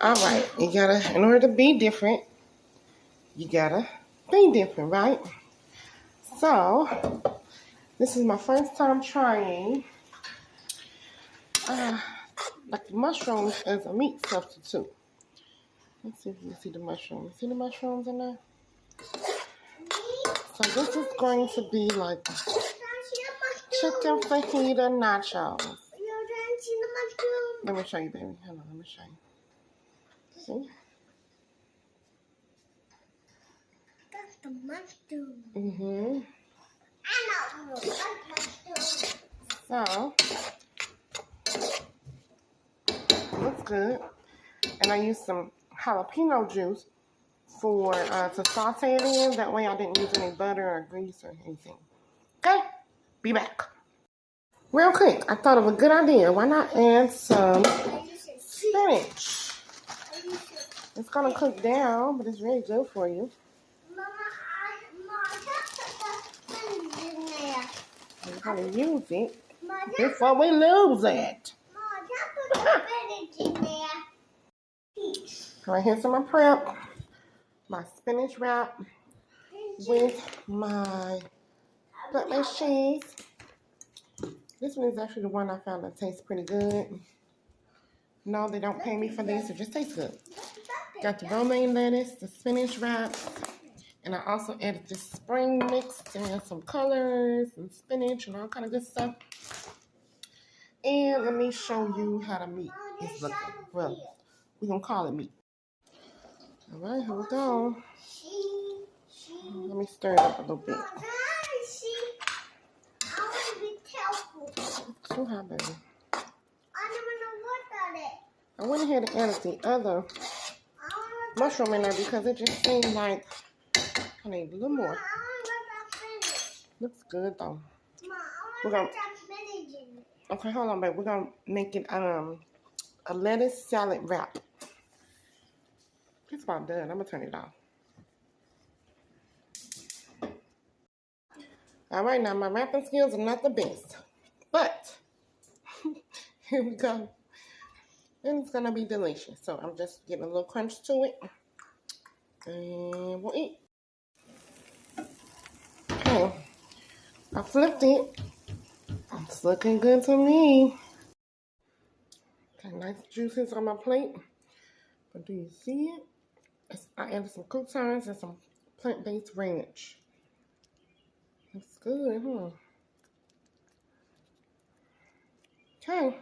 All right, you gotta, in order to be different, you gotta be different, right? So, this is my first time trying like mushrooms as a meat substitute. Let's see if you can see the mushrooms. See the mushrooms in there? So this is going to be like chicken fajita nachos. Let me show you, baby. Hold on, let me show you. See? That's the mushroom. Mm-hmm. I know. That's mushroom. So, looks good. And I used some jalapeno juice for to saute it in. That way I didn't use any butter or grease or anything. Okay? Be back. Real quick, I thought of a good idea. Why not add some spinach? It's going to cook down, but it's really good for you. Mama, I put the spinach in there. We're going to use it before we lose it. Mama, put the spinach in there. All right, here's my prep. My spinach wrap with my plant-based cheese. This one is actually the one I found that tastes pretty good. No, they don't pay me for this. It just tastes good. Got the romaine lettuce, the spinach wrap, and I also added this spring mix to add some colors and spinach and all kind of good stuff. And let me show you how the meat is looking. Well, we're going to call it meat. All right, here we go. Let me stir it up a little bit. Too hot, baby. I went ahead and added the other mushroom in there because it just seemed like I need a little more. Looks good though. We're gonna, okay, hold on, babe. We're gonna make it a lettuce salad wrap. It's about done. I'm gonna turn it off. All right, now my wrapping skills are not the best, but here we go. And it's gonna be delicious. So I'm just getting a little crunch to it. And we'll eat. Okay. I flipped it. It's looking good to me. Okay, nice juices on my plate. But do you see it? I added some croutons and some plant-based ranch. It's good, huh? Okay.